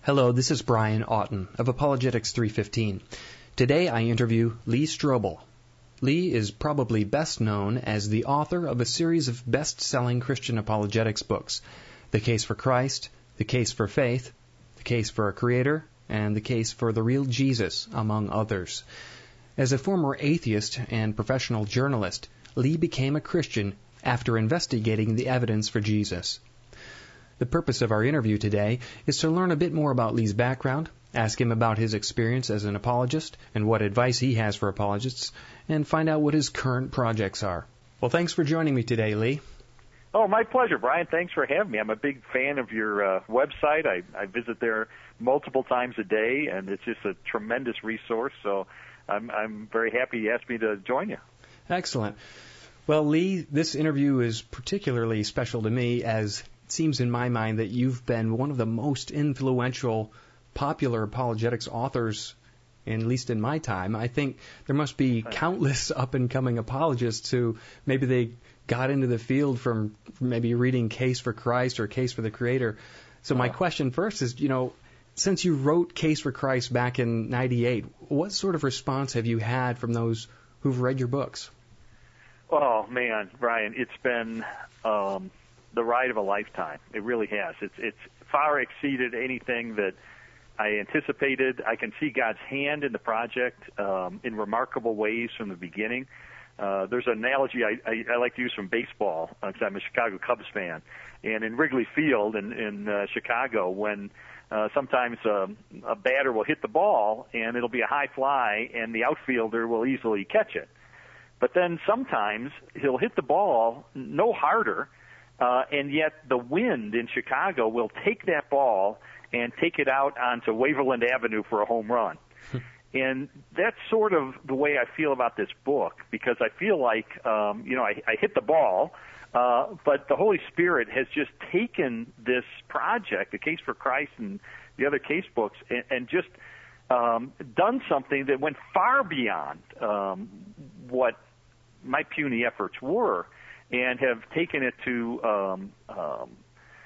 Hello, this is Brian Oughton of Apologetics315. Today I interview Lee Strobel. Lee is probably best known as the author of a series of best-selling Christian apologetics books, The Case for Christ, The Case for Faith, The Case for a Creator, and The Case for the Real Jesus, among others. As a former atheist and professional journalist, Lee became a Christian after investigating the evidence for Jesus. The purpose of our interview today is to learn a bit more about Lee's background, ask him about his experience as an apologist and what advice he has for apologists, and find out what his current projects are. Well, thanks for joining me today, Lee. Oh, my pleasure, Brian. Thanks for having me. I'm a big fan of your website. I visit there multiple times a day, and it's just a tremendous resource, so I'm very happy you asked me to join you. Excellent. Well, Lee, this interview is particularly special to me as it seems in my mind that you've been one of the most influential popular apologetics authors, at least in my time. I think there must be countless up-and-coming apologists who maybe they got into the field from maybe reading Case for Christ or Case for the Creator. So my question first is, since you wrote Case for Christ back in '98, what sort of response have you had from those who've read your books? Oh, man, Brian, it's been the ride of a lifetime. It really has. It's far exceeded anything that I anticipated. I can see God's hand in the project in remarkable ways from the beginning. There's an analogy I like to use from baseball because I'm a Chicago Cubs fan. And in Wrigley Field in Chicago, when sometimes a batter will hit the ball and it'll be a high fly and the outfielder will easily catch it. But then sometimes he'll hit the ball no harder, and yet the wind in Chicago will take that ball and take it out onto Waverland Avenue for a home run. And that's sort of the way I feel about this book, because I feel like, I hit the ball, but the Holy Spirit has just taken this project, The Case for Christ and the other case books, and just done something that went far beyond what my puny efforts were, and have taken it to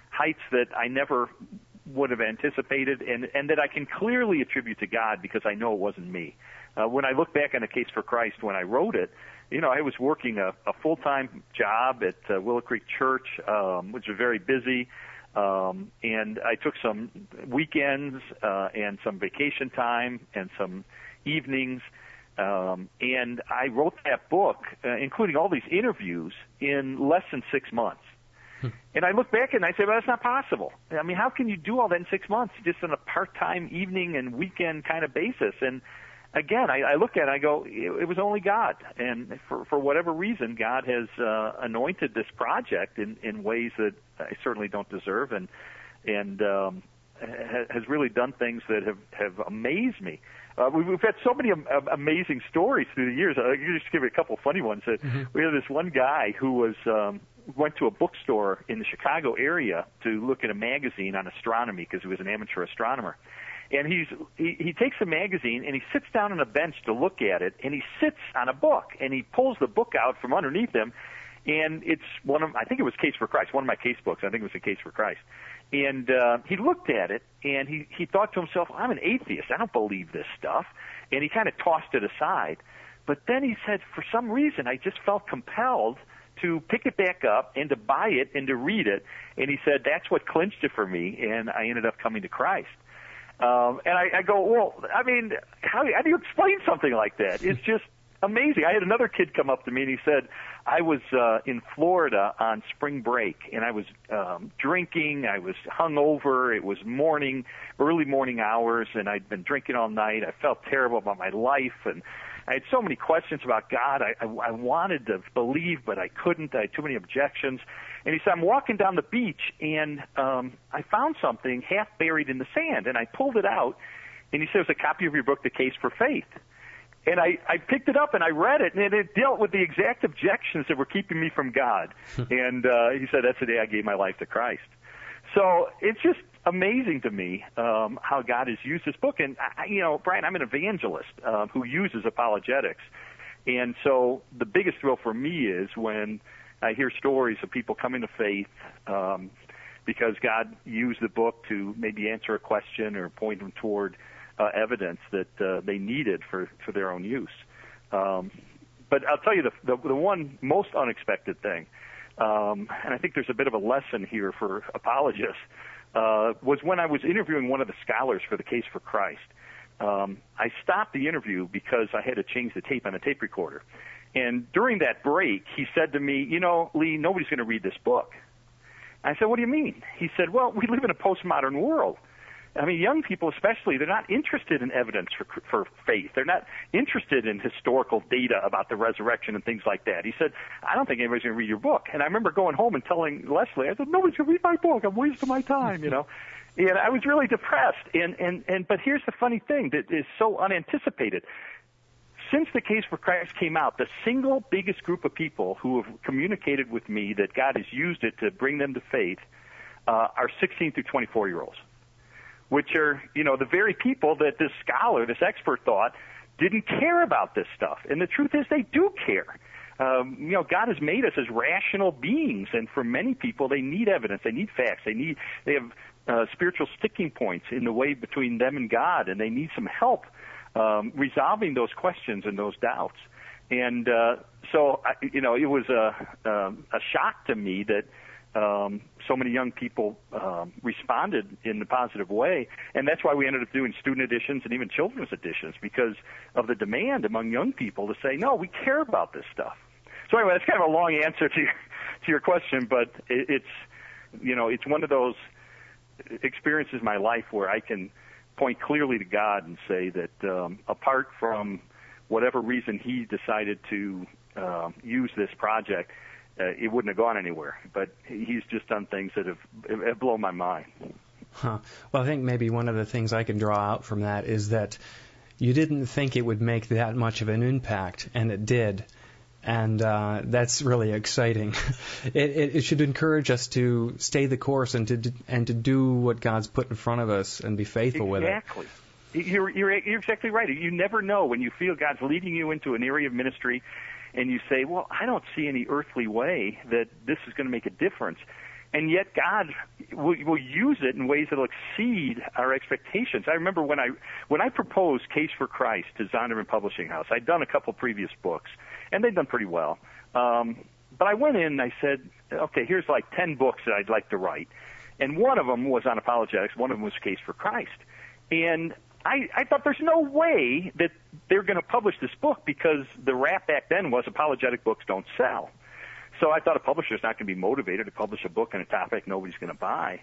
heights that I never would have anticipated, and that I can clearly attribute to God because I know it wasn't me. When I look back on The Case for Christ, when I wrote it, I was working a full-time job at Willow Creek Church, which was very busy, and I took some weekends and some vacation time and some evenings, and I wrote that book, including all these interviews, in less than 6 months. And I look back and I say, well, that's not possible. I mean, how can you do all that in 6 months just on a part-time evening and weekend kind of basis? And again, I look at it and I go, it was only God. And for whatever reason, God has anointed this project in ways that I certainly don't deserve, and has really done things that have amazed me. We've had so many amazing stories through the years. I'll just give you a couple of funny ones. We had this one guy who went to a bookstore in the Chicago area to look at a magazine on astronomy because he was an amateur astronomer. And he takes the magazine and he sits down on a bench to look at it, and he sits on a book, and he pulls the book out from underneath him, and it's I think it was Case for Christ, one of my case books. I think it was The Case for Christ. And he looked at it, and he thought to himself, I'm an atheist. I don't believe this stuff. And he kind of tossed it aside. But then he said, for some reason, I just felt compelled to pick it back up and to buy it and to read it. And he said, that's what clinched it for me, and I ended up coming to Christ. And I go, well, I mean, how do you explain something like that? It's just amazing. I had another kid come up to me, and he said, I was in Florida on spring break, and I was drinking. I was hungover. It was early morning hours, and I'd been drinking all night. I felt terrible about my life, and I had so many questions about God. I wanted to believe, but I couldn't. I had too many objections. And he said, I'm walking down the beach, and I found something half buried in the sand, and I pulled it out, and he said, it was a copy of your book, The Case for Faith. And I picked it up and I read it, and it dealt with the exact objections that were keeping me from God. And he said, that's the day I gave my life to Christ. So it's just amazing to me how God has used this book. And, Brian, I'm an evangelist who uses apologetics. And so the biggest thrill for me is when I hear stories of people coming to faith, because God used the book to maybe answer a question or point them toward evidence that they needed for their own use. But I'll tell you the one most unexpected thing, and I think there's a bit of a lesson here for apologists, was when I was interviewing one of the scholars for the Case for Christ. I stopped the interview because I had to change the tape on the tape recorder. And during that break, he said to me, Lee, nobody's going to read this book. I said, what do you mean? He said, well, we live in a postmodern world. I mean, young people especially, they're not interested in evidence for faith. They're not interested in historical data about the resurrection and things like that. He said, I don't think anybody's going to read your book. And I remember going home and telling Leslie, I said, nobody's going to read my book. I'm wasting my time, And I was really depressed. But here's the funny thing that is so unanticipated. Since the Case for Christ came out, the single biggest group of people who have communicated with me that God has used it to bring them to faith are 16 through 24-year-olds, which are, the very people that this scholar, this expert thought didn't care about this stuff. And the truth is they do care. God has made us as rational beings, and for many people, they need evidence, they need facts, they have spiritual sticking points in the way between them and God, and they need some help resolving those questions and those doubts. And so it was a shock to me that so many young people responded in a positive way, and that's why we ended up doing student editions and even children's editions, because of the demand among young people to say, no, we care about this stuff. So anyway, that's kind of a long answer to your question, but it's one of those experiences in my life where I can point clearly to God and say that apart from whatever reason He decided to use this project, it wouldn't have gone anywhere. But He's just done things that have blown my mind. Huh. Well, I think maybe one of the things I can draw out from that is that you didn't think it would make that much of an impact, and it did. And that's really exciting. It should encourage us to stay the course and to do what God's put in front of us and be faithful with it. Exactly. You're exactly right. You never know when you feel God's leading you into an area of ministry and you say, well, I don't see any earthly way that this is going to make a difference. And yet God will use it in ways that will exceed our expectations. I remember when I proposed Case for Christ to Zondervan Publishing House, I'd done a couple previous books, and they'd done pretty well. But I went in and I said, okay, here's like 10 books that I'd like to write. And one of them was on apologetics. One of them was Case for Christ. And I thought there's no way that they're going to publish this book because the rap back then was apologetic books don't sell. So I thought a publisher's not going to be motivated to publish a book on a topic nobody's going to buy.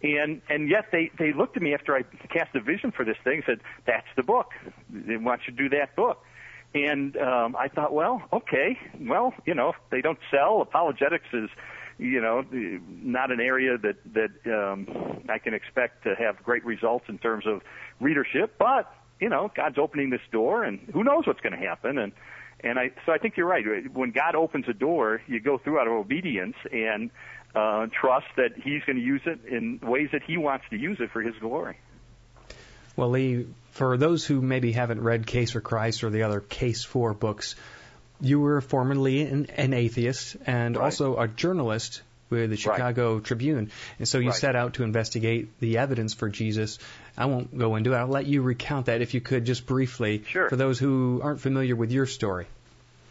And yet they looked at me after I cast a vision for this thing and said, that's the book. They want you to do that book. And I thought, well, okay. Well, they don't sell. Apologetics is, not an area that I can expect to have great results in terms of readership. But, God's opening this door, and who knows what's going to happen. So I think you're right. When God opens a door, you go through out of obedience and trust that He's going to use it in ways that He wants to use it for His glory. Well, Lee, for those who maybe haven't read Case for Christ or the other Case for books, you were formerly an atheist and also a journalist with the Chicago Tribune. And so you set out to investigate the evidence for Jesus. I won't go into it. I'll let you recount that if you could just briefly for those who aren't familiar with your story.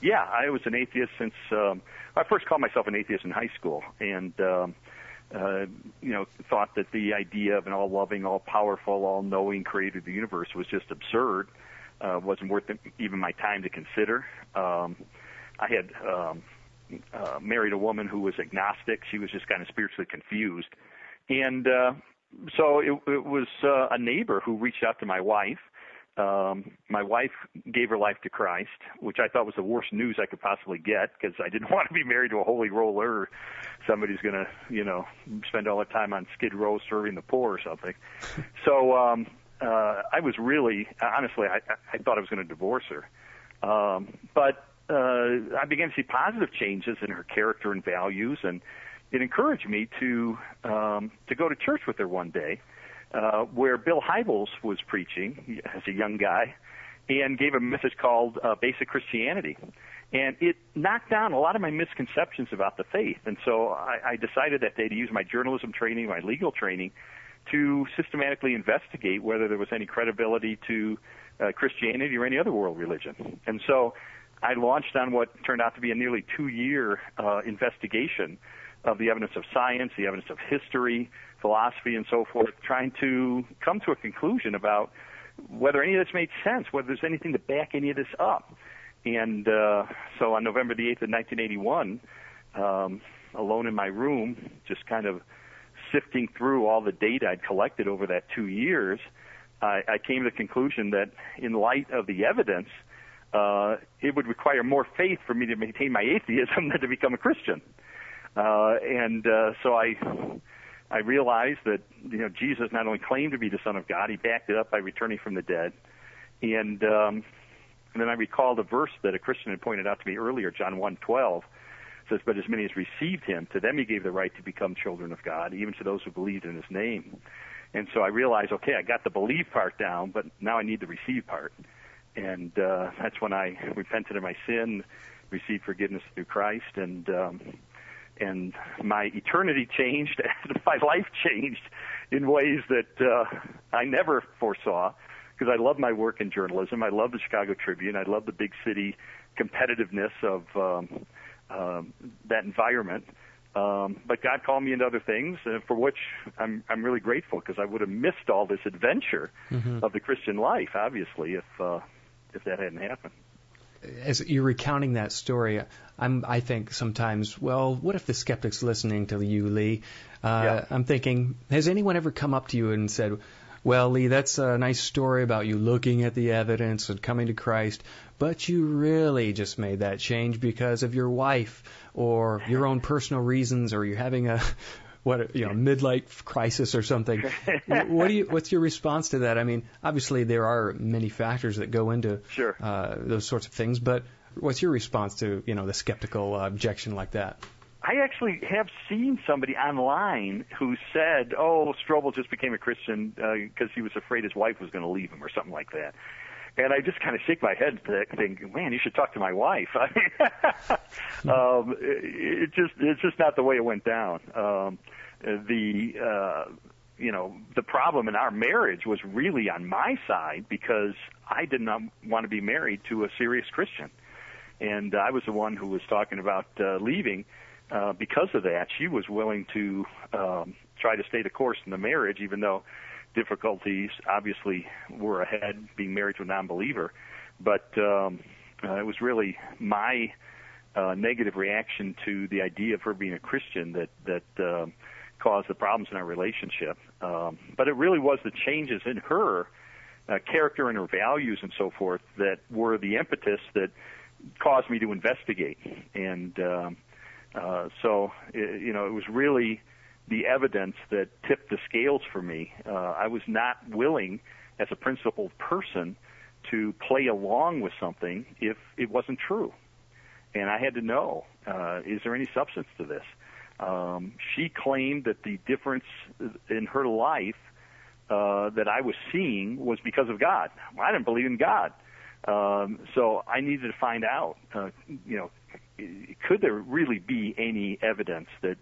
Yeah, I was an atheist since I first called myself an atheist in high school, and thought that the idea of an all-loving, all-powerful, all-knowing creator of the universe was just absurd. Wasn't worth even my time to consider. I had married a woman who was agnostic. She was just kind of spiritually confused. And so it was a neighbor who reached out to my wife. My wife gave her life to Christ, which I thought was the worst news I could possibly get because I didn't want to be married to a holy roller. Somebody's going to, spend all their time on Skid Row serving the poor or something. So I was really, honestly, I thought I was going to divorce her. But I began to see positive changes in her character and values, and it encouraged me to go to church with her one day. Where Bill Hybels was preaching as a young guy and gave a message called Basic Christianity. And it knocked down a lot of my misconceptions about the faith. And so I decided that day to use my journalism training, my legal training, to systematically investigate whether there was any credibility to Christianity or any other world religion. And so I launched on what turned out to be a nearly 2-year investigation of the evidence of science, the evidence of history, philosophy, and so forth, trying to come to a conclusion about whether any of this made sense, whether there's anything to back any of this up. And so on November the 8th of 1981, alone in my room, just kind of sifting through all the data I'd collected over that 2 years, I came to the conclusion that in light of the evidence, it would require more faith for me to maintain my atheism than to become a Christian. So I realized that, Jesus not only claimed to be the Son of God, he backed it up by returning from the dead. And then I recalled a verse that a Christian had pointed out to me earlier, John 1:12, says, "But as many as received him, to them he gave the right to become children of God, even to those who believed in his name." And so I realized, okay, I got the believe part down, but now I need the receive part. And that's when I repented of my sin, received forgiveness through Christ, and my eternity changed, and my life changed in ways that I never foresaw, because I love my work in journalism. I love the Chicago Tribune. I love the big city competitiveness of that environment. But God called me into other things, for which I'm really grateful, because I would have missed all this adventure of the Christian life, obviously, if that hadn't happened. As you're recounting that story, I think sometimes, well, what if the skeptic's listening to you, Lee? I'm thinking, has anyone ever come up to you and said, well, Lee, that's a nice story about you looking at the evidence and coming to Christ, but you really just made that change because of your wife or your own personal reasons, or you're having a midlife crisis or something. What's your response to that? I mean, obviously there are many factors that go into those sorts of things, but what's your response to the skeptical objection like that? I actually have seen somebody online who said, "Oh, Strobel just became a Christian because he was afraid his wife was going to leave him," or something like that. And I just kind of shake my head thinking, man, you should talk to my wife. I mean, it's just not the way it went down. The problem in our marriage was really on my side, because I did not want to be married to a serious Christian. And I was the one who was talking about leaving. Because of that, she was willing to try to stay the course in the marriage, even though difficulties obviously were ahead, being married to a non-believer. But it was really my negative reaction to the idea of her being a Christian that caused the problems in our relationship. But it really was the changes in her character and her values and so forth that were the impetus that caused me to investigate. And so it was really the evidence that tipped the scales for me. I was not willing, as a principled person, to play along with something if it wasn't true. And I had to know, is there any substance to this? She claimed that the difference in her life that I was seeing was because of God. Well, I didn't believe in God. So I needed to find out, could there really be any evidence that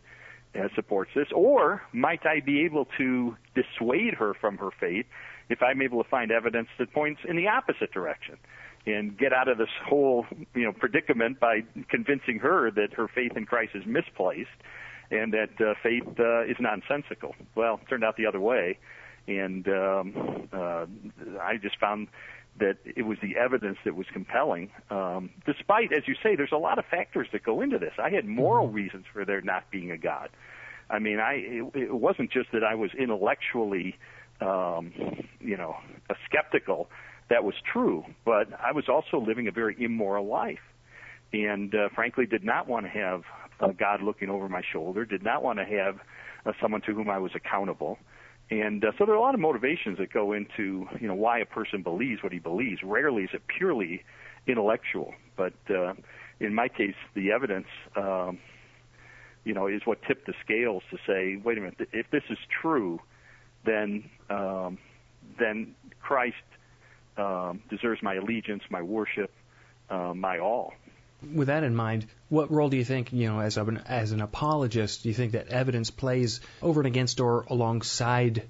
supports this? Or might I be able to dissuade her from her faith if I'm able to find evidence that points in the opposite direction, and get out of this whole predicament by convincing her that her faith in Christ is misplaced and that faith is nonsensical? Well, it turned out the other way, and I just found that it was the evidence that was compelling, despite, as you say, there's a lot of factors that go into this. I had moral reasons for there not being a God. I mean, it wasn't just that I was intellectually, skeptical. That was true, but I was also living a very immoral life, and frankly did not want to have God looking over my shoulder, did not want to have someone to whom I was accountable. And so there are a lot of motivations that go into, why a person believes what he believes. Rarely is it purely intellectual, but in my case, the evidence, is what tipped the scales to say, wait a minute, if this is true, then Christ deserves my allegiance, my worship, my all. with that in mind, what role do you think, as an apologist, do you think that evidence plays over and against or alongside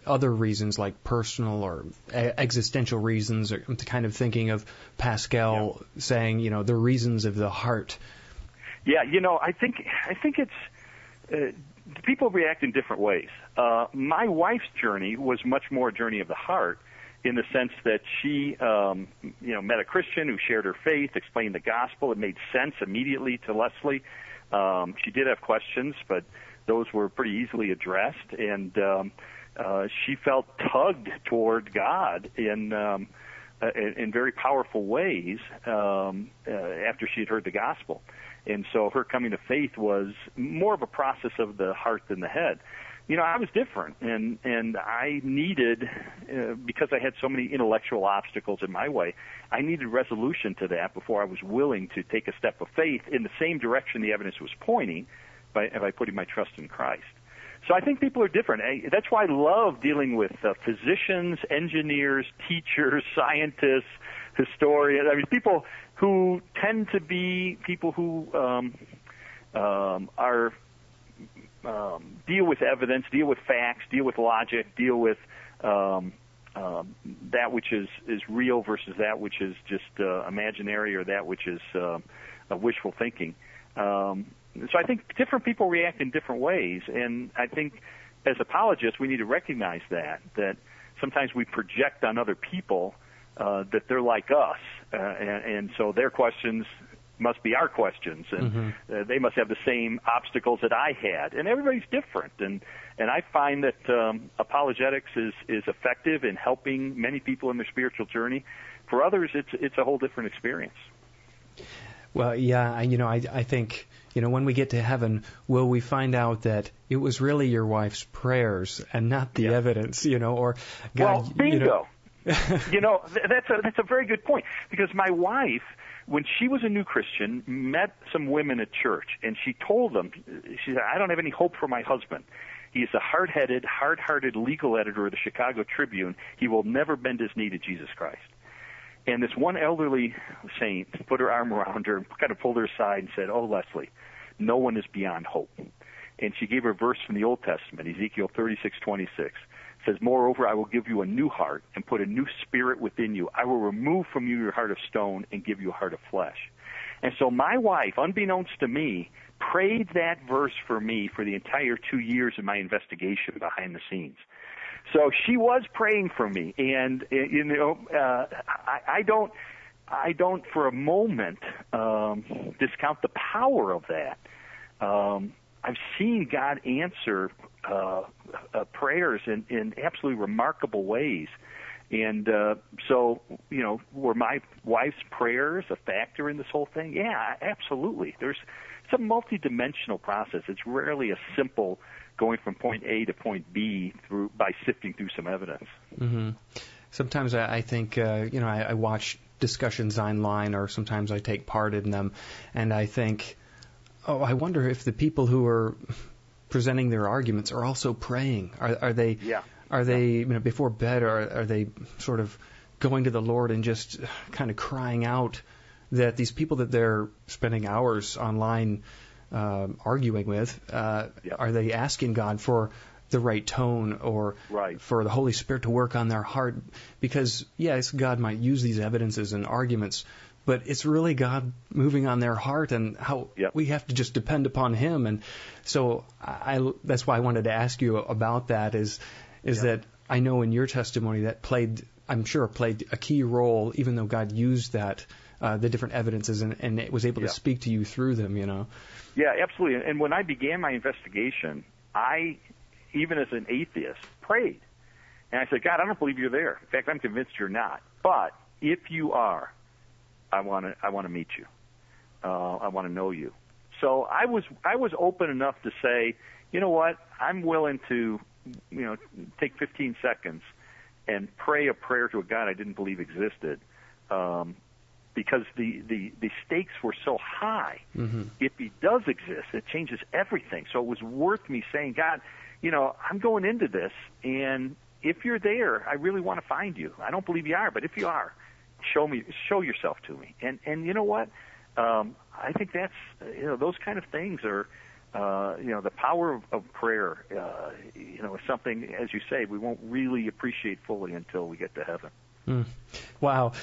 other reasons like personal or existential reasons? Or I'm kind of thinking of Pascal saying, the reasons of the heart. Yeah, I think it's people react in different ways. My wife's journey was much more a journey of the heart, in the sense that she, met a Christian who shared her faith, explained the gospel. It made sense immediately to Leslie. She did have questions, but those were pretty easily addressed, and she felt tugged toward God in very powerful ways after she had heard the gospel. And so her coming to faith was more of a process of the heart than the head. I was different, and I needed, because I had so many intellectual obstacles in my way, I needed resolution to that before I was willing to take a step of faith in the same direction the evidence was pointing by putting my trust in Christ. So I think people are different. That's why I love dealing with physicians, engineers, teachers, scientists, historians. I mean, people who tend to be people who are deal with evidence, deal with facts, deal with logic, deal with that which is real versus that which is just imaginary, or that which is wishful thinking. So I think different people react in different ways, and I think as apologists we need to recognize that sometimes we project on other people that they're like us, and so their questions must be our questions, and they must have the same obstacles that I had, and everybody's different, and I find that apologetics is effective in helping many people in their spiritual journey. For others, it's a whole different experience. Well, yeah, I think, when we get to heaven, will we find out that it was really your wife's prayers and not the evidence, or God, well, bingo. That's a very good point, because my wife, when she was a new Christian, met some women at church, and she told them, she said, I don't have any hope for my husband. He is a hard-hearted legal editor of the Chicago Tribune. He will never bend his knee to Jesus Christ. And this one elderly saint put her arm around her, kind of pulled her aside and said, oh, Leslie, no one is beyond hope. And she gave her a verse from the Old Testament, Ezekiel 36:26. Says, moreover, I will give you a new heart and put a new spirit within you. I will remove from you your heart of stone and give you a heart of flesh. And so my wife, unbeknownst to me, prayed that verse for me for the entire 2 years of my investigation behind the scenes. So she was praying for me, and I don't for a moment discount the power of that. I've seen God answer prayers in absolutely remarkable ways. And so, were my wife's prayers a factor in this whole thing? Yeah, absolutely. It's a multidimensional process. It's rarely a simple going from point A to point B by sifting through some evidence. Mm-hmm. Sometimes I think, I watch discussions online, or sometimes I take part in them, and I think, I wonder if the people who are presenting their arguments are also praying. Are they? Yeah. Are they, before bed, or are they sort of going to the Lord and just kind of crying out that these people that they're spending hours online arguing with, are they asking God for the right tone, or for the Holy Spirit to work on their heart? Because, yes, God might use these evidences and arguments, but it's really God moving on their heart, and how we have to just depend upon Him. And so that's why I wanted to ask you about that, is that I know in your testimony that played a key role, even though God used that, the different evidences, and it was able to speak to you through them, Yeah, absolutely. And when I began my investigation, I, even as an atheist, prayed. And I said, God, I don't believe you're there. In fact, I'm convinced you're not. But if you are, I want to meet you. I want to know you. So I was open enough to say, you know what, I'm willing to, take 15 seconds and pray a prayer to a God I didn't believe existed, because the stakes were so high. Mm-hmm. If He does exist, it changes everything. So it was worth me saying, God, I'm going into this, and if you're there, I really want to find you. I don't believe you are, but if you are, show yourself to me. And you know what? I think that's, those kind of things are, the power of prayer, is something, as you say, we won't really appreciate fully until we get to heaven. Wow.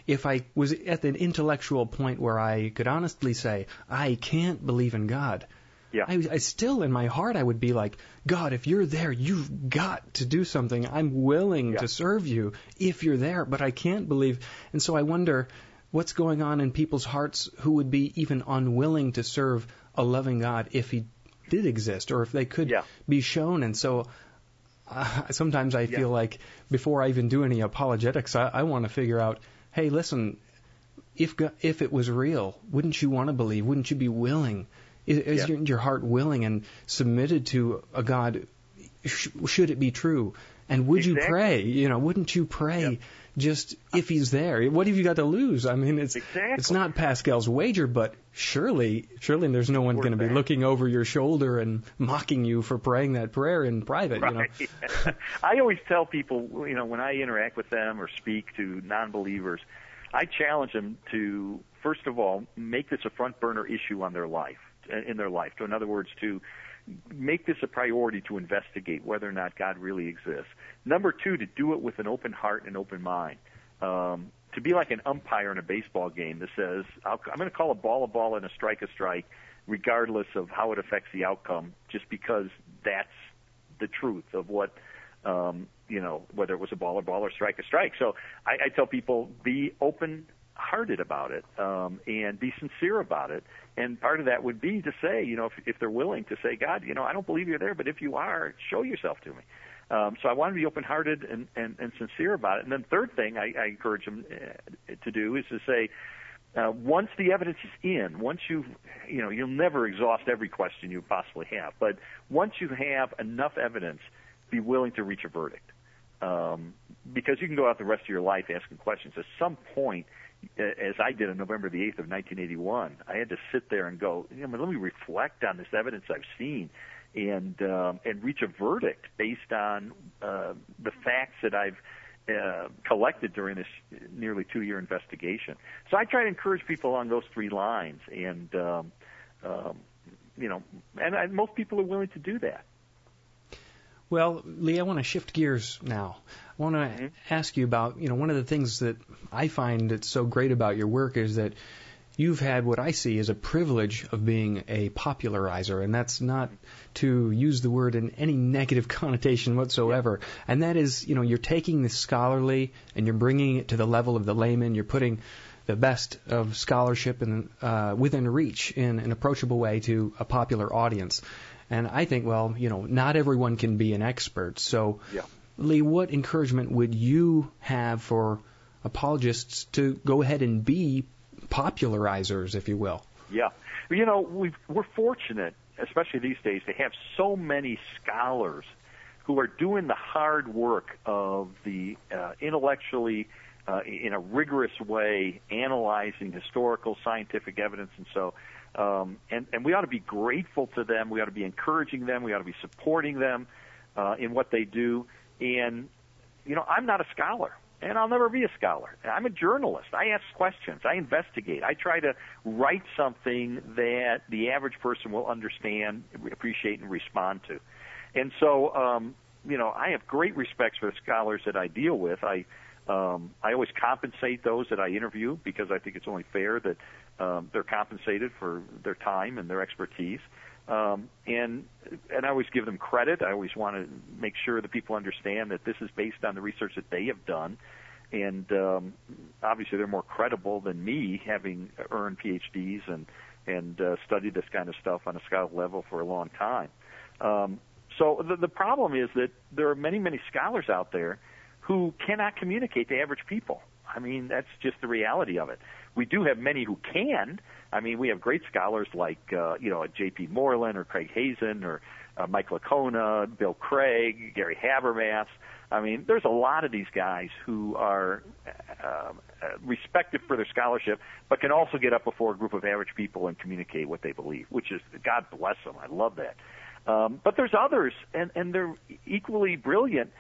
If I was at an intellectual point where I could honestly say, I can't believe in God, yeah. I still, in my heart, I would be like, God, if you're there, you've got to do something. I'm willing to serve you if you're there, but I can't believe. And so I wonder what's going on in people's hearts who would be even unwilling to serve a loving God if he did exist, or if they could be shown. And so sometimes I feel like before I even do any apologetics, I want to figure out, hey, listen, if it was real, wouldn't you want to believe? Wouldn't you be willing? Is your heart willing and submitted to a God? Should it be true? And would you pray? Wouldn't you pray just if he's there? What have you got to lose? I mean, it's not Pascal's wager, but surely there's no one going to be looking over your shoulder and mocking you for praying that prayer in private. Right. I always tell people, when I interact with them or speak to non-believers, I challenge them to, first of all, make this a front burner issue in their life. So in other words, to make this a priority to investigate whether or not God really exists. Number two, to do it with an open heart and open mind. To be like an umpire in a baseball game that says, I'm going to call a ball and a strike, regardless of how it affects the outcome, just because that's the truth of what, whether it was a ball or strike. So I tell people, be open-hearted about it and be sincere about it. And part of that would be to say, if they're willing to say, God, I don't believe you're there, but if you are, show yourself to me. So I want to be open-hearted and sincere about it. And then third thing I encourage them to do is to say, once the evidence is in, once you'll never exhaust every question you possibly have, but once you have enough evidence, be willing to reach a verdict. Because you can go out the rest of your life asking questions. At some point, as I did on November the 8th of 1981, I had to sit there and go, let me reflect on this evidence I've seen and reach a verdict based on the facts that I've collected during this nearly 2-year investigation. So I try to encourage people along those three lines, and most people are willing to do that. Well, Lee, I want to shift gears now. I want to ask you about, one of the things that I find that's so great about your work is that you've had what I see as a privilege of being a popularizer, and that's not to use the word in any negative connotation whatsoever. And that is, you're taking the scholarly and you're bringing it to the level of the layman. You're putting the best of scholarship within reach in an approachable way to a popular audience. And I think, not everyone can be an expert. So, Lee, what encouragement would you have for apologists to go ahead and be popularizers, if you will? Yeah. We're fortunate, especially these days, to have so many scholars who are doing the hard work of the intellectually, in a rigorous way, analyzing historical, scientific evidence. And so, and we ought to be grateful to them. We ought to be encouraging them. We ought to be supporting them in what they do. And, I'm not a scholar, and I'll never be a scholar. I'm a journalist. I ask questions. I investigate. I try to write something that the average person will understand, appreciate, and respond to. And so, I have great respect for the scholars that I deal with. I always compensate those that I interview because I think it's only fair that they're compensated for their time and their expertise. And I always give them credit. I always want to make sure that people understand that this is based on the research that they have done. And obviously they're more credible than me, having earned PhDs and studied this kind of stuff on a scholarly level for a long time. So the problem is that there are many, many scholars out there who cannot communicate to average people. I mean, that's just the reality of it. We do have many who can. I mean, we have great scholars like, J.P. Moreland or Craig Hazen or Mike Lacona, Bill Craig, Gary Habermas. I mean, there's a lot of these guys who are respected for their scholarship, but can also get up before a group of average people and communicate what they believe, which is, God bless them. I love that. But there's others, and they're equally brilliant,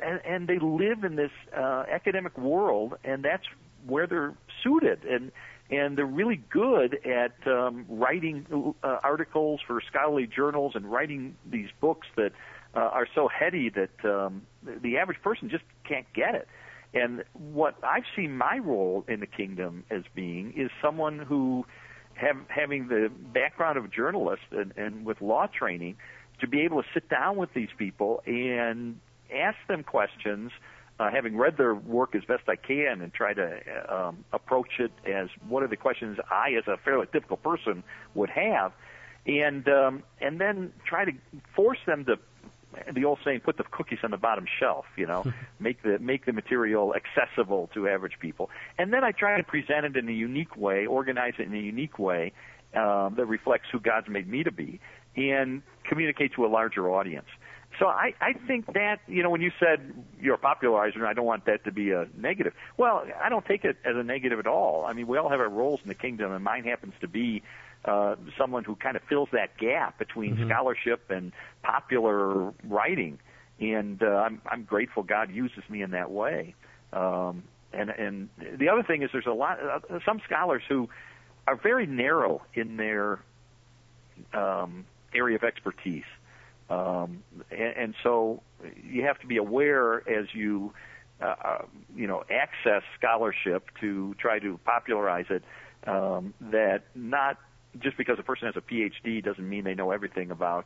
and they live in this academic world, and that's where they're suited. And and they're really good at writing articles for scholarly journals and writing these books that are so heady that the average person just can't get it. And what I've seen my role in the kingdom as being is someone who, having the background of a journalist and with law training, to be able to sit down with these people and ask them questions, having read their work as best I can and try to approach it as what are the questions I, as a fairly typical person, would have, and then try to force them to, the old saying, put the cookies on the bottom shelf, make the material accessible to average people. And then I try to present it in a unique way, organize it in a unique way that reflects who God's made me to be, and communicate to a larger audience. So I think that, when you said you're a popularizer, and I don't want that to be a negative. Well, I don't take it as a negative at all. I mean, we all have our roles in the kingdom, and mine happens to be someone who kind of fills that gap between scholarship and popular writing, and I'm grateful God uses me in that way. And the other thing is, there's some scholars who are very narrow in their area of expertise, and so you have to be aware as you access scholarship to try to popularize it, that not just because a person has a PhD doesn't mean they know everything about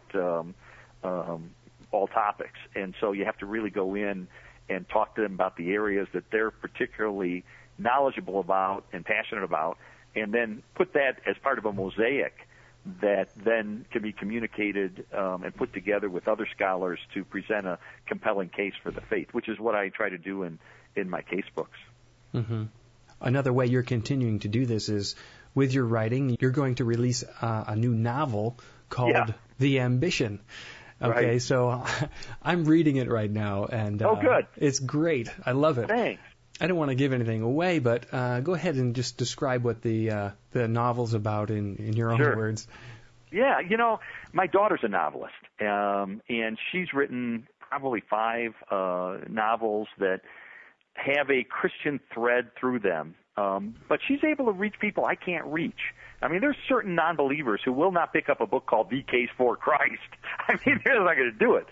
all topics. And so you have to really go in and talk to them about the areas that they're particularly knowledgeable about and passionate about, and then put that as part of a mosaic that then can be communicated and put together with other scholars to present a compelling case for the faith, which is what I try to do in my case books. Mm-hmm. Another way you're continuing to do this is with your writing. You're going to release a new novel called The Ambition. Okay, right. So I'm reading it right now, and good. It's great. I love it. Thanks. I don't want to give anything away, but go ahead and just describe what the novel's about in your own words. Yeah, my daughter's a novelist, and she's written probably 5 novels that have a Christian thread through them. But she's able to reach people I can't reach. I mean, there's certain non-believers who will not pick up a book called The Case for Christ. I mean, they're not going to do it.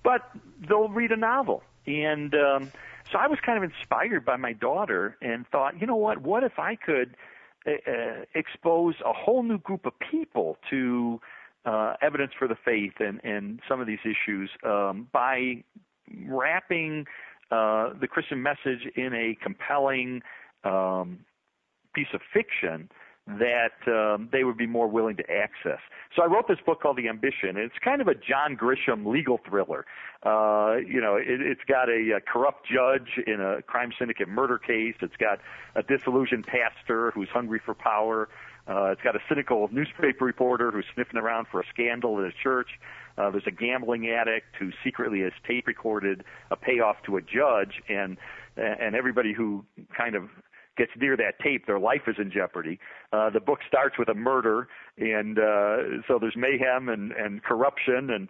But they'll read a novel. And so I was kind of inspired by my daughter and thought, what if I could expose a whole new group of people to evidence for the faith and some of these issues by wrapping the Christian message in a compelling piece of fiction that they would be more willing to access. So I wrote this book called The Ambition, and it's kind of a John Grisham legal thriller. It's got a corrupt judge in a crime syndicate murder case. It's got a disillusioned pastor who's hungry for power. It's got a cynical newspaper reporter who's sniffing around for a scandal at his church. There's a gambling addict who secretly has tape recorded a payoff to a judge, and everybody who kind of gets near that tape, their life is in jeopardy. The book starts with a murder, and so there's mayhem and corruption, and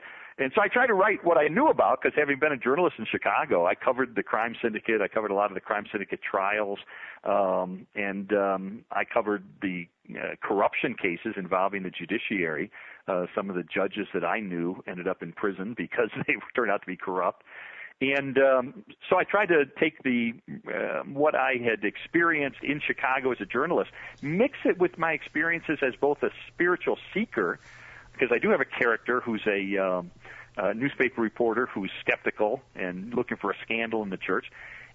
so I try to write what I knew about, because having been a journalist in Chicago, I covered the crime syndicate, I covered a lot of the crime syndicate trials, and I covered the corruption cases involving the judiciary. Some of the judges that I knew ended up in prison because they turned out to be corrupt. And so I tried to take what I had experienced in Chicago as a journalist, mix it with my experiences as both a spiritual seeker, because I do have a character who's a newspaper reporter who's skeptical and looking for a scandal in the church,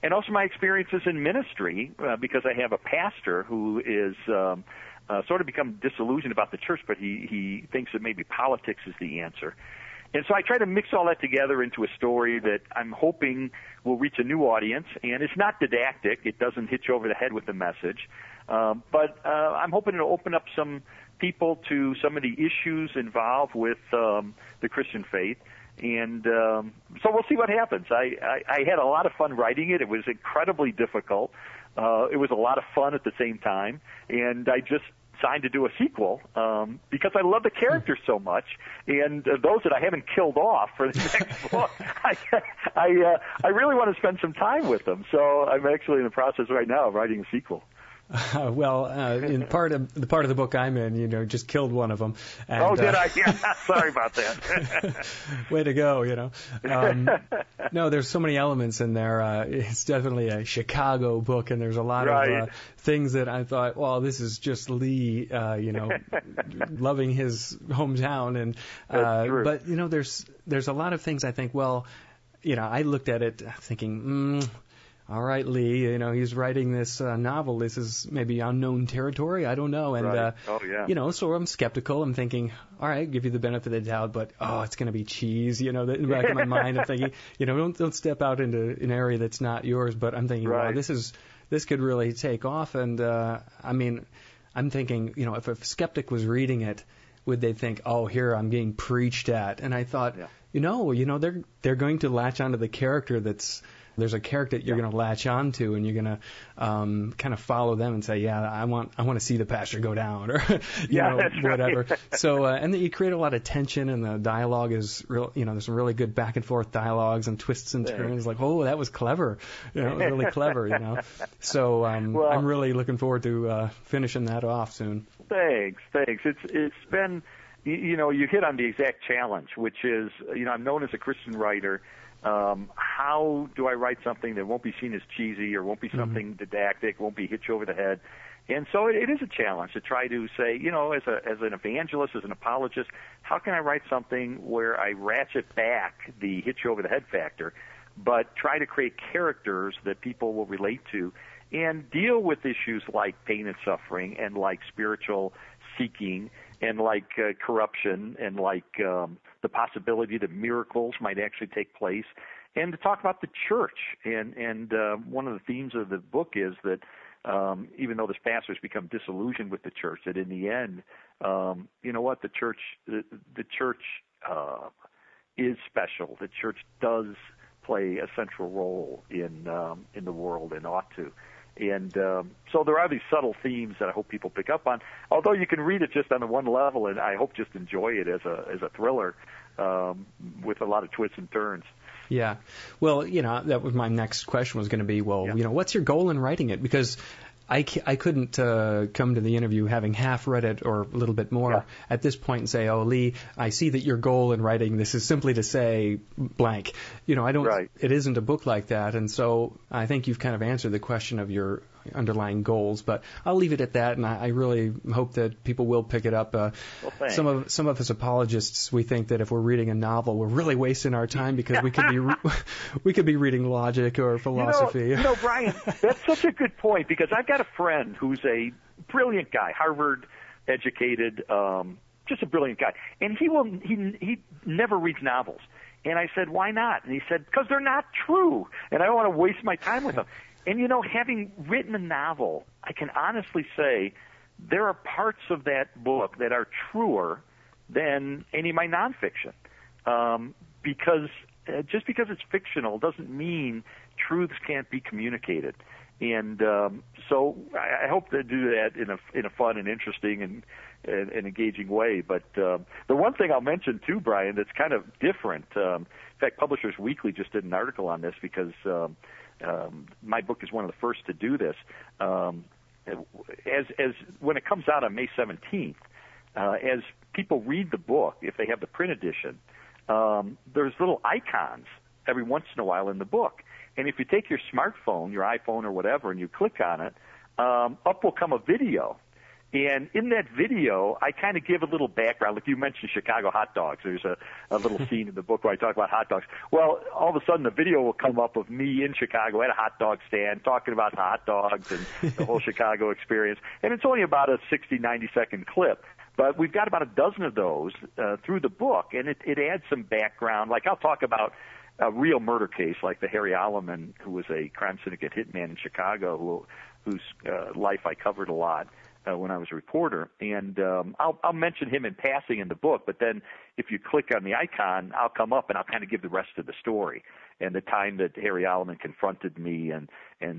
and also my experiences in ministry, because I have a pastor who is sort of become disillusioned about the church, but he thinks that maybe politics is the answer. And so I try to mix all that together into a story that I'm hoping will reach a new audience. And it's not didactic. It doesn't hit you over the head with the message. But I'm hoping to open up some people to some of the issues involved with the Christian faith. And so we'll see what happens. I had a lot of fun writing it. It was incredibly difficult. It was a lot of fun at the same time. And I just signed to do a sequel because I love the characters so much, and those that I haven't killed off for the next book, I really want to spend some time with them. So I'm actually in the process right now of writing a sequel. In part of the book I'm in, just killed one of them. And, did I? Yeah, sorry about that. Way to go, No, there's so many elements in there. It's definitely a Chicago book, and there's a lot of things that I thought, well, this is just Lee, loving his hometown, and but there's a lot of things I think. Well, I looked at it thinking, all right, Lee, he's writing this novel. This is maybe unknown territory. I don't know. And, so I'm skeptical. I'm thinking, all right, give you the benefit of the doubt, but, it's going to be cheese. In the back of my mind, I'm thinking, don't step out into an area that's not yours. But I'm thinking, wow, this could really take off. And, I'm thinking, if a skeptic was reading it, would they think, oh, here I'm being preached at? And I thought, they're going to latch onto the character there's a character that you're going to latch on to, and you're going to kind of follow them and say, yeah, I want to see the pastor go down, or whatever. Right. So and then you create a lot of tension, and the dialogue is real. There's some really good back and forth dialogues and twists and turns. Like, oh, that was clever. Really clever. So I'm really looking forward to finishing that off soon. Thanks. It's been, you hit on the exact challenge, which is, I'm known as a Christian writer. How do I write something that won't be seen as cheesy or won't be something didactic, won't be hit you over the head? And so it is a challenge to try to say, as an evangelist, as an apologist, how can I write something where I ratchet back the hit you over the head factor, but try to create characters that people will relate to and deal with issues like pain and suffering and like spiritual seeking and like corruption and like the possibility that miracles might actually take place, and to talk about the church. And one of the themes of the book is that even though this pastor's become disillusioned with the church, that in the end, the church is special. The church does play a central role in the world and ought to. And so there are these subtle themes that I hope people pick up on. Although you can read it just on the one level, and I hope just enjoy it as a thriller with a lot of twists and turns. Yeah. Well, that was my next question was going to be, what's your goal in writing it? Because I couldn't come to the interview having half read it or a little bit more at this point and say, oh, Lee, I see that your goal in writing this is simply to say blank. I don't. Right. It isn't a book like that, and so I think you've kind of answered the question of your underlying goals. But I'll leave it at that, and I really hope that people will pick it up. Some of us apologists, we think that if we're reading a novel, we're really wasting our time because we could be reading logic or philosophy. Brian, that's such a good point, because I've got a friend who's a brilliant guy, Harvard educated, just a brilliant guy, and he never reads novels. And I said, why not? And he said, because they're not true, and I don't want to waste my time with them. And, having written a novel, I can honestly say there are parts of that book that are truer than any of my nonfiction, because just because it's fictional doesn't mean truths can't be communicated. And so I hope to do that in a fun and interesting and engaging way. But the one thing I'll mention too, Brian, that's kind of different. In fact, Publishers Weekly just did an article on this because my book is one of the first to do this. As when it comes out on May 17th, as people read the book, if they have the print edition, there's little icons every once in a while in the book. And if you take your smartphone, your iPhone or whatever, and you click on it, up will come a video. And in that video, I kind of give a little background. Like you mentioned Chicago hot dogs. There's a little scene in the book where I talk about hot dogs. Well, all of a sudden, the video will come up of me in Chicago at a hot dog stand talking about hot dogs and the whole Chicago experience. And it's only about a 60, 90-second clip. But we've got about a dozen of those through the book, and it adds some background. Like I'll talk about a real murder case, like the Harry Alleman, who was a crime syndicate hitman in Chicago, whose life I covered a lot when I was a reporter. And I'll mention him in passing in the book, but then if you click on the icon, I'll come up and I'll kind of give the rest of the story and the time that Harry Alleman confronted me and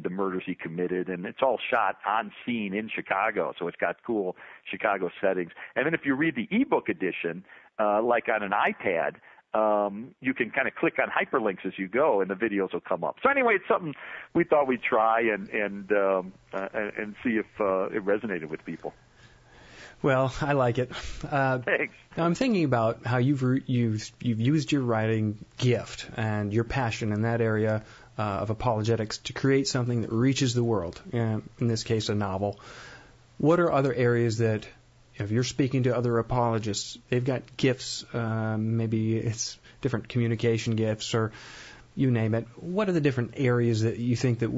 the murders he committed. And it's all shot on scene in Chicago, so it's got cool Chicago settings. And then if you read the ebook edition, like on an iPad, you can kind of click on hyperlinks as you go, and the videos will come up. So anyway, it's something we thought we'd try and see if it resonated with people. Well, I like it. Thanks. Now I'm thinking about how you've used your writing gift and your passion in that area of apologetics to create something that reaches the world. In this case, a novel. What are other areas that, if you're speaking to other apologists, they've got gifts, maybe it's different communication gifts or you name it. What are the different areas that you think that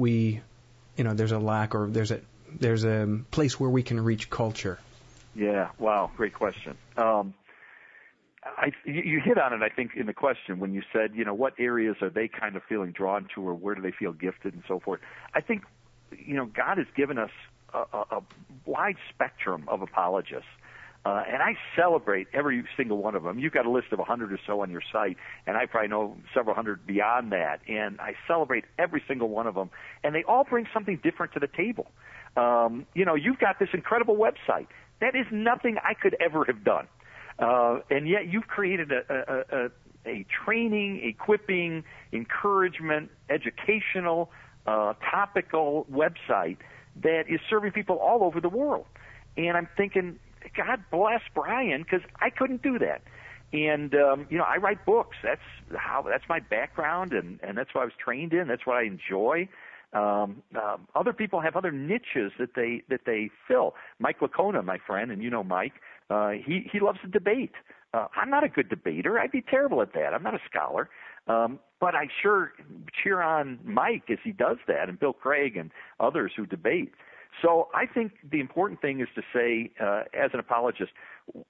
there's a lack or there's a place where we can reach culture? Yeah, wow, great question. You hit on it, I think, in the question when you said, what areas are they kind of feeling drawn to or where do they feel gifted and so forth. I think, God has given us a wide spectrum of apologists. And I celebrate every single one of them. You've got a list of 100 or so on your site, and I probably know several hundred beyond that. And I celebrate every single one of them. And they all bring something different to the table. You've got this incredible website. That is nothing I could ever have done. And yet you've created a training, equipping, encouragement, educational, topical website that is serving people all over the world. And I'm thinking, God bless Brian, because I couldn't do that. And, I write books. That's my background, and that's what I was trained in. That's what I enjoy. Other people have other niches that they fill. Mike Lacona, my friend, and Mike, he loves to debate. I'm not a good debater. I'd be terrible at that. I'm not a scholar. But I sure cheer on Mike as he does that, and Bill Craig and others who debate. So I think the important thing is to say, as an apologist,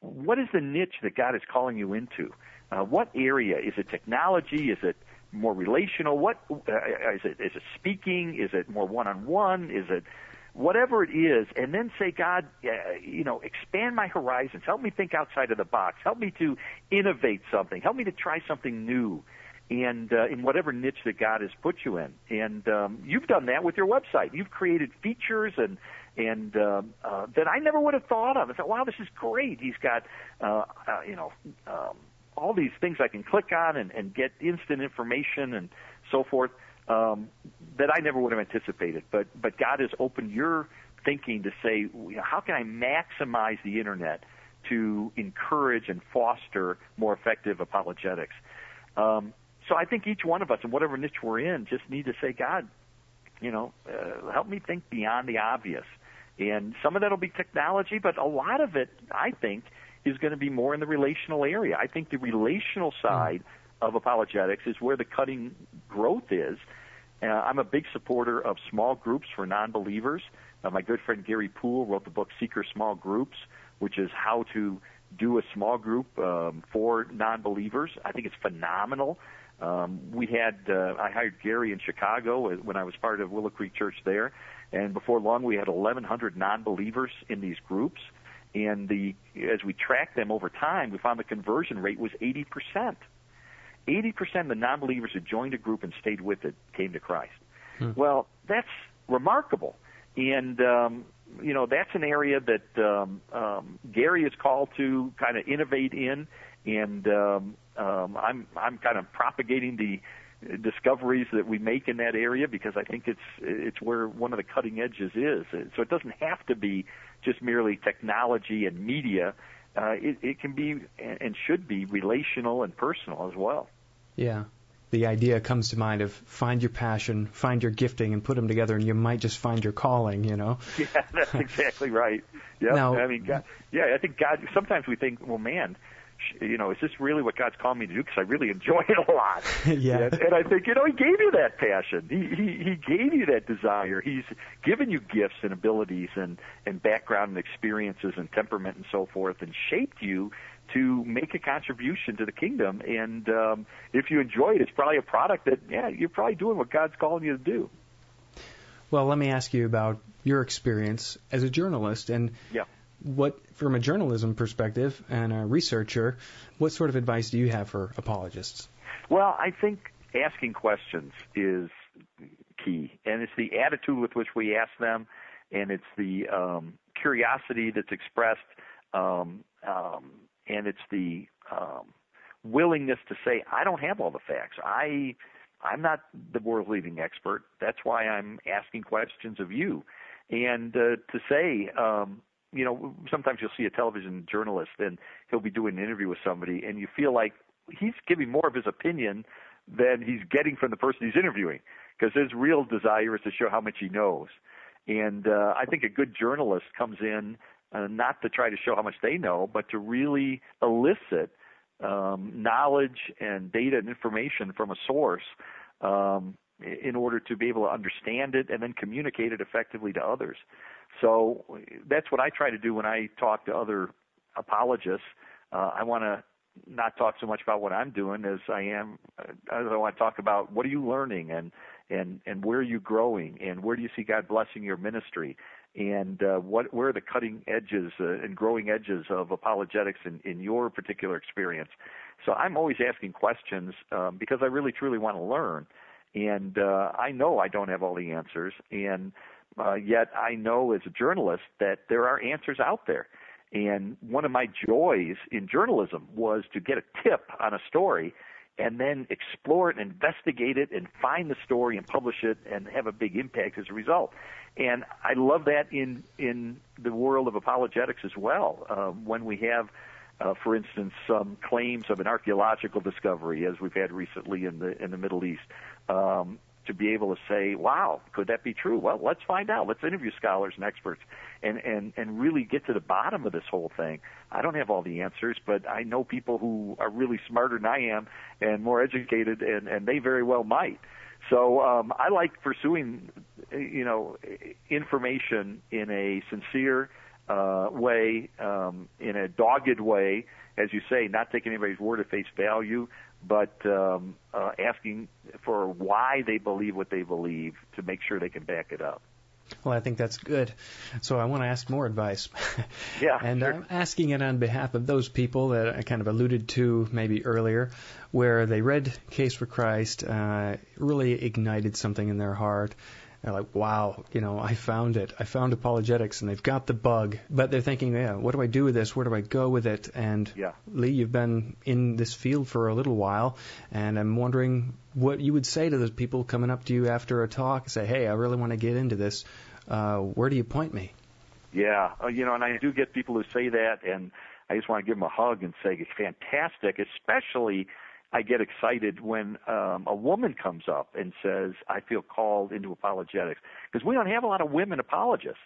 what is the niche that God is calling you into? What area? Is it technology? Is it more relational? What is it? Is it speaking? Is it more one-on-one? Is it whatever it is? And then say, God, expand my horizons. Help me think outside of the box. Help me to innovate something. Help me to try something new. And in whatever niche that God has put you in, and you've done that with your website. You've created features and that I never would have thought of. I thought, wow, this is great. He's got all these things I can click on and get instant information and so forth that I never would have anticipated. But God has opened your thinking to say, how can I maximize the internet to encourage and foster more effective apologetics? So I think each one of us, in whatever niche we're in, just need to say, God, help me think beyond the obvious. And some of that will be technology, but a lot of it, I think, is going to be more in the relational area. I think the relational side of apologetics is where the cutting growth is. I'm a big supporter of small groups for non-believers. My good friend Gary Poole wrote the book Seeker Small Groups, which is how to do a small group for non-believers. I think it's phenomenal. I hired Gary in Chicago when I was part of Willow Creek Church there, and before long we had 1,100 non-believers in these groups. And as we tracked them over time, we found the conversion rate was 80%. 80% of the non-believers who joined a group and stayed with it came to Christ. Well, that's remarkable. And, that's an area that Gary is called to kind of innovate in. And I'm kind of propagating the discoveries that we make in that area because I think it's where one of the cutting edges is. So it doesn't have to be just merely technology and media. It can be and should be relational and personal as well. Yeah. The idea comes to mind of find your passion, find your gifting, and put them together, and you might just find your calling, Yeah, that's exactly right. Yeah, now, I mean, God, I think God, sometimes we think, well, man, is this really what God's called me to do? Because I really enjoy it a lot. Yeah. And I think, He gave you that passion. He gave you that desire. He's given you gifts and abilities and background and experiences and temperament and so forth and shaped you to make a contribution to the kingdom. And if you enjoy it, it's probably a product that, you're probably doing what God's calling you to do. Well, let me ask you about your experience as a journalist and what, from a journalism perspective and a researcher, what sort of advice do you have for apologists? Well, I think asking questions is key, and it's the attitude with which we ask them, and it's the curiosity that's expressed, and it's the willingness to say, I don't have all the facts. I'm not the world's leading expert. That's why I'm asking questions of you. And to say, sometimes you'll see a television journalist and he'll be doing an interview with somebody, and you feel like he's giving more of his opinion than he's getting from the person he's interviewing, because his real desire is to show how much he knows. And I think a good journalist comes in not to try to show how much they know, but to really elicit knowledge and data and information from a source in order to be able to understand it and then communicate it effectively to others. So that's what I try to do when I talk to other apologists. I want to not talk so much about what I'm doing as I want to talk about what are you learning and where are you growing and where do you see God blessing your ministry and where are the cutting edges and growing edges of apologetics in your particular experience. So I'm always asking questions because I really truly want to learn. And I know I don't have all the answers, and yet I know as a journalist that there are answers out there. And one of my joys in journalism was to get a tip on a story and then explore it and investigate it and find the story and publish it and have a big impact as a result. And I love that in the world of apologetics as well. When we have, for instance, some claims of an archaeological discovery, as we've had recently in the Middle East, to be able to say, wow, could that be true? Well, let's find out. Let's interview scholars and experts and really get to the bottom of this whole thing. I don't have all the answers, but I know people who are really smarter than I am and more educated, and they very well might. So I like pursuing, information in a sincere way, in a dogged way, as you say, not taking anybody's word at face value, but asking for why they believe what they believe to make sure they can back it up. Well, I think that's good. So I want to ask more advice. Yeah, and sure. I'm asking it on behalf of those people that I kind of alluded to maybe earlier, where they read Case for Christ, really ignited something in their heart. They're like, wow, I found it. I found apologetics, and they've got the bug. But they're thinking, yeah, what do I do with this? Where do I go with it? And yeah. Lee, you've been in this field for a little while, and I'm wondering what you would say to those people coming up to you after a talk and say, hey, I really want to get into this. Where do you point me? Yeah, and I do get people who say that, and I just want to give them a hug and say it's fantastic, especially I get excited when a woman comes up and says, I feel called into apologetics, because we don't have a lot of women apologists,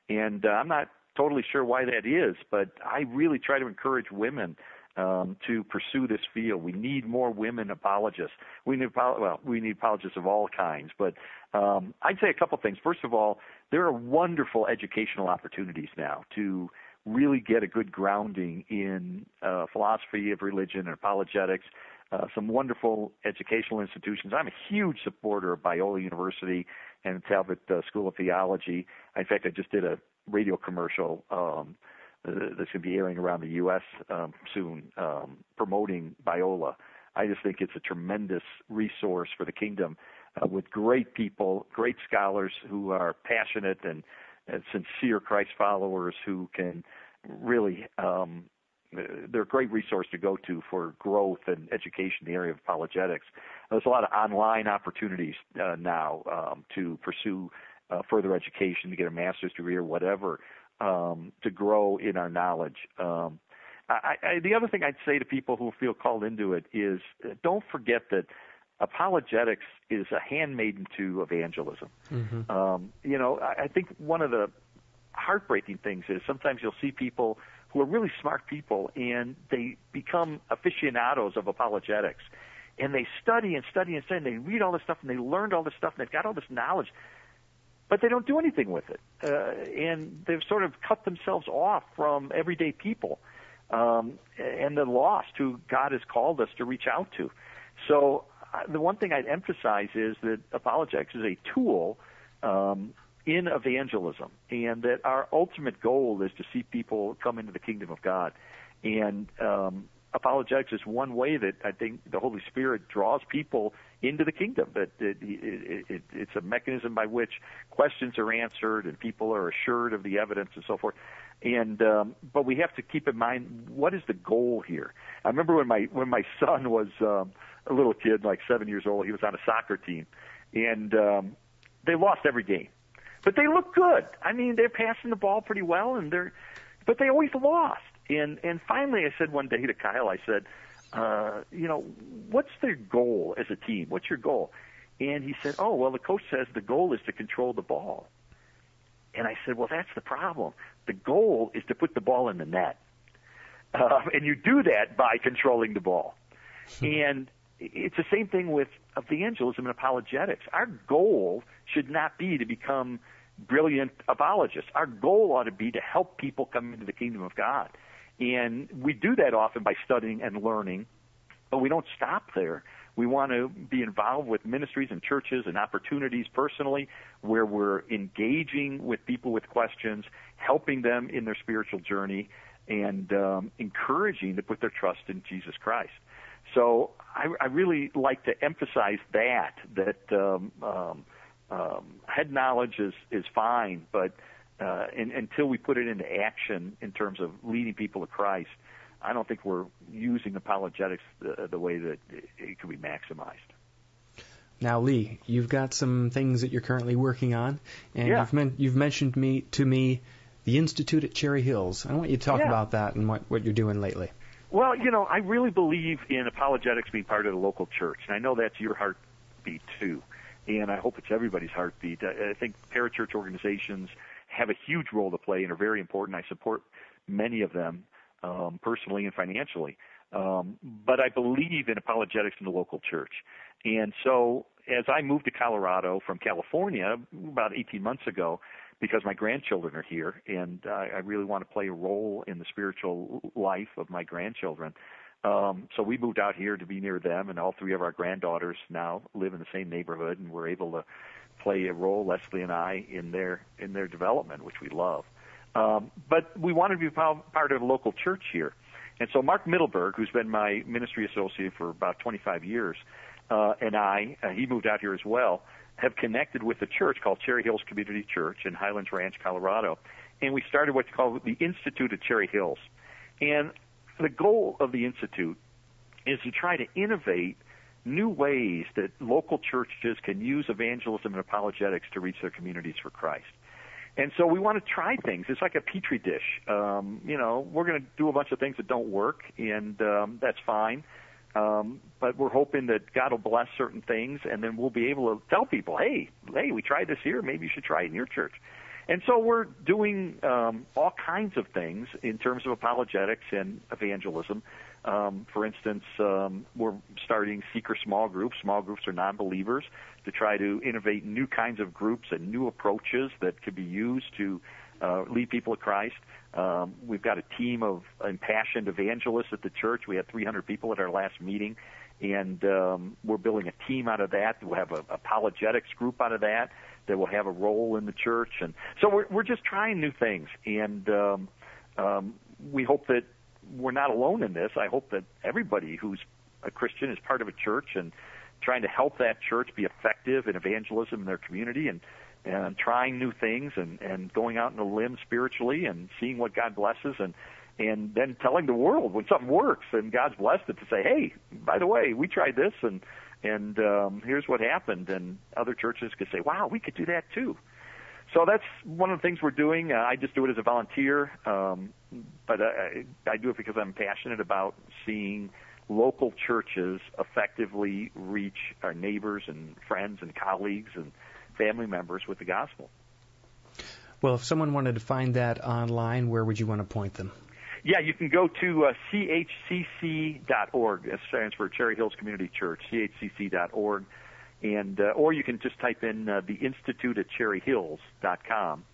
and I'm not totally sure why that is, but I really try to encourage women to pursue this field. We need more women apologists. We need apologists of all kinds, but I'd say a couple things. First of all, there are wonderful educational opportunities now to really get a good grounding in philosophy of religion and apologetics. Some wonderful educational institutions. I'm a huge supporter of Biola University and Talbot School of Theology. In fact, I just did a radio commercial that's going to be airing around the U.S. Soon, promoting Biola. I just think it's a tremendous resource for the kingdom with great people, great scholars who are passionate and sincere Christ followers who can really they're a great resource to go to for growth and education in the area of apologetics. There's a lot of online opportunities now to pursue further education, to get a master's degree or whatever, to grow in our knowledge. The other thing I'd say to people who feel called into it is don't forget that apologetics is a handmaiden to evangelism. Mm-hmm. I think one of the heartbreaking things is sometimes you'll see people who are really smart people, and they become aficionados of apologetics. And they study and study and study, and they read all this stuff, and they learned all this stuff, and they've got all this knowledge, but they don't do anything with it. And they've sort of cut themselves off from everyday people and the lost who God has called us to reach out to. So the one thing I'd emphasize is that apologetics is a tool in evangelism, and that our ultimate goal is to see people come into the kingdom of God. And apologetics is one way that I think the Holy Spirit draws people into the kingdom. That it's a mechanism by which questions are answered and people are assured of the evidence and so forth. And but we have to keep in mind, what is the goal here? I remember when my son was a little kid, like 7 years old. He was on a soccer team, and they lost every game, but they looked good. I mean, they're passing the ball pretty well, but they always lost. And finally, I said one day to Kyle, I said, what's their goal as a team? What's your goal? And he said, oh, well, the coach says the goal is to control the ball. And I said, well, that's the problem. The goal is to put the ball in the net. And you do that by controlling the ball. And it's the same thing with evangelism and apologetics. Our goal should not be to become brilliant apologists. Our goal ought to be to help people come into the kingdom of God. And we do that often by studying and learning, but we don't stop there. We want to be involved with ministries and churches and opportunities personally where we're engaging with people with questions, helping them in their spiritual journey, and encouraging to put their trust in Jesus Christ. So I really like to emphasize that head knowledge is fine, but until we put it into action in terms of leading people to Christ, I don't think we're using apologetics the way that it could be maximized. Now, Lee, you've got some things that you're currently working on, and you've mentioned to me the Institute at Cherry Hills. I want you to talk about that and what you're doing lately. Well, I really believe in apologetics being part of the local church, and I know that's your heartbeat too, and I hope it's everybody's heartbeat. I think parachurch organizations have a huge role to play and are very important. I support many of them personally and financially. But I believe in apologetics in the local church. And so as I moved to Colorado from California about 18 months ago, because my grandchildren are here, and I really want to play a role in the spiritual life of my grandchildren. So we moved out here to be near them, and all three of our granddaughters now live in the same neighborhood, and we're able to play a role, Leslie and I, in their development, which we love. But we wanted to be part of a local church here. And so Mark Middleberg, who's been my ministry associate for about 25 years, and he moved out here as well, have connected with a church called Cherry Hills Community Church in Highlands Ranch, Colorado. And we started what's called the Institute at Cherry Hills. And the goal of the Institute is to try to innovate new ways that local churches can use evangelism and apologetics to reach their communities for Christ. And so we want to try things. It's like a petri dish. We're going to do a bunch of things that don't work, and that's fine. But we're hoping that God will bless certain things, and then we'll be able to tell people, hey, we tried this here. Maybe you should try it in your church. And so we're doing all kinds of things in terms of apologetics and evangelism. For instance, we're starting seeker small groups. Small groups are non-believers to try to innovate new kinds of groups and new approaches that could be used to lead people to Christ. We've got a team of impassioned evangelists at the church. We had 300 people at our last meeting, and we're building a team out of that. We'll have an apologetics group out of that will have a role in the church. And so we're just trying new things, and we hope that we're not alone in this. I hope that everybody who's a Christian is part of a church and trying to help that church be effective in evangelism in their community and trying new things and going out on a limb spiritually and seeing what God blesses and then telling the world when something works and God's blessed it to say, hey, by the way, we tried this and here's what happened. And other churches could say, wow, we could do that too. So that's one of the things we're doing. I just do it as a volunteer, but I do it because I'm passionate about seeing local churches effectively reach our neighbors and friends and colleagues and family members with the gospel. Well, if someone wanted to find that online, where would you want to point them? Yeah, you can go to chcc.org. That stands for Cherry Hills Community Church, chcc.org. And or you can just type in the Institute at cherryhills.com,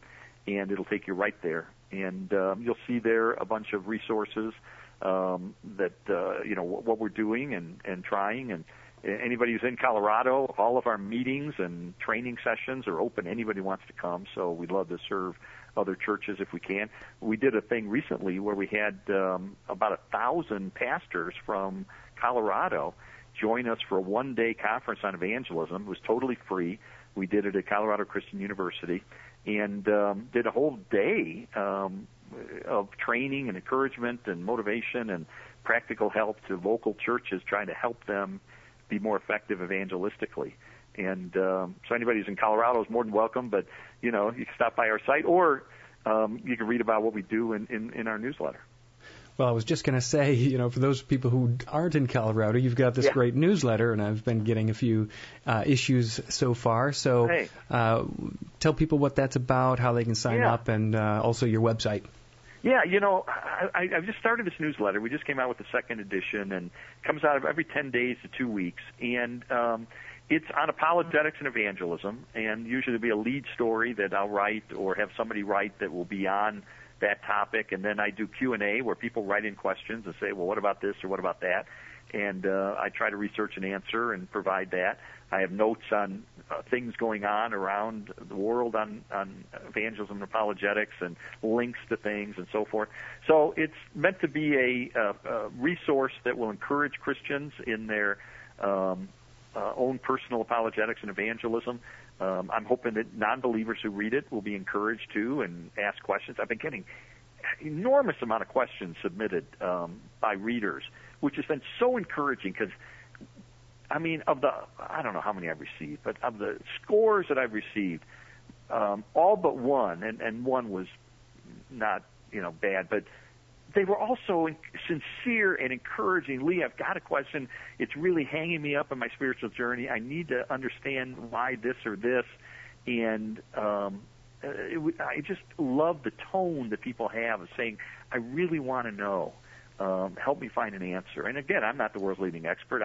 and it'll take you right there. And you'll see there a bunch of resources that what we're doing and trying, anybody who's in Colorado, all of our meetings and training sessions are open. Anybody wants to come, so we'd love to serve other churches if we can. We did a thing recently where we had about 1,000 pastors from Colorado join us for a one-day conference on evangelism. It was totally free. We did it at Colorado Christian University and did a whole day of training and encouragement and motivation and practical help to local churches, trying to help them be more effective evangelistically. And so anybody who's in Colorado is more than welcome, but, you can stop by our site, or you can read about what we do in our newsletter. Well, I was just going to say, for those people who aren't in Colorado, you've got this great newsletter, and I've been getting a few issues so far. So tell people what that's about, how they can sign up, and also your website. Yeah, I've just started this newsletter. We just came out with the second edition, and it comes out every 10 days to 2 weeks. And it's on apologetics and evangelism, and usually there'll be a lead story that I'll write or have somebody write that will be on that topic. And then I do Q&A where people write in questions and say, well, what about this or what about that? And I try to research and answer and provide that. I have notes on things going on around the world on evangelism and apologetics and links to things and so forth. So it's meant to be a resource that will encourage Christians in their own personal apologetics and evangelism. I'm hoping that non-believers who read it will be encouraged to and ask questions. I've been getting enormous amount of questions submitted by readers, which has been so encouraging because, I don't know how many I've received, but of the scores that I've received, all but one, and one was not, bad, but they were also sincere and encouraging. Lee, I've got a question. It's really hanging me up in my spiritual journey. I need to understand why this or this. And I just love the tone that people have of saying, I really want to know. Help me find an answer. And again, I'm not the world's leading expert.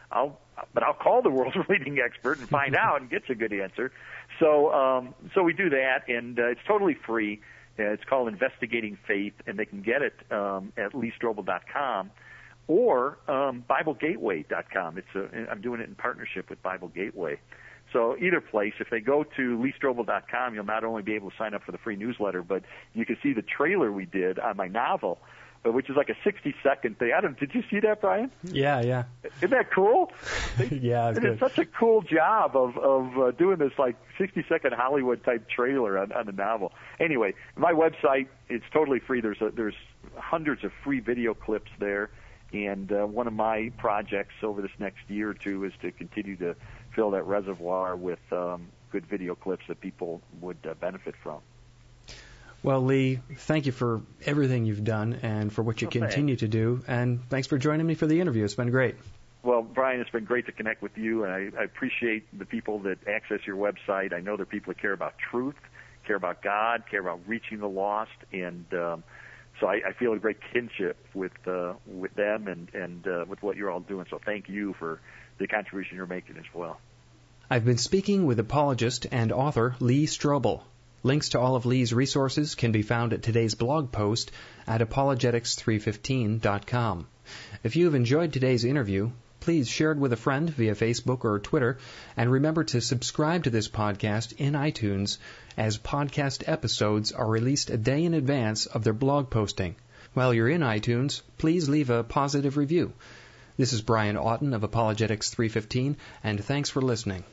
But I'll call the world's leading expert and find out and get a good answer. So we do that, and it's totally free. It's called Investigating Faith, and they can get it at leestrobel.com or BibleGateway.com. I'm doing it in partnership with Bible Gateway. So either place, if they go to leestrobel.com, you'll not only be able to sign up for the free newsletter, but you can see the trailer we did on my novel, which is like a 60-second thing. Did you see that, Brian? Yeah. Isn't that cool? Yeah, it's good. It's such a cool job of doing this like 60-second Hollywood-type trailer on the novel. Anyway, my website, it's totally free. There's hundreds of free video clips there, and one of my projects over this next year or two is to continue to fill that reservoir with good video clips that people would benefit from. Well, Lee, thank you for everything you've done and for what you continue to do. And thanks for joining me for the interview. It's been great. Well, Brian, it's been great to connect with you, and I appreciate the people that access your website. I know there are people that care about truth, care about God, care about reaching the lost, and so I feel a great kinship with them and with what you're all doing. So thank you for the contribution you're making as well. I've been speaking with apologist and author Lee Strobel. Links to all of Lee's resources can be found at today's blog post at apologetics315.com. If you have enjoyed today's interview, please share it with a friend via Facebook or Twitter, and remember to subscribe to this podcast in iTunes, as podcast episodes are released a day in advance of their blog posting. While you're in iTunes, please leave a positive review. This is Brian Auten of Apologetics315, and thanks for listening.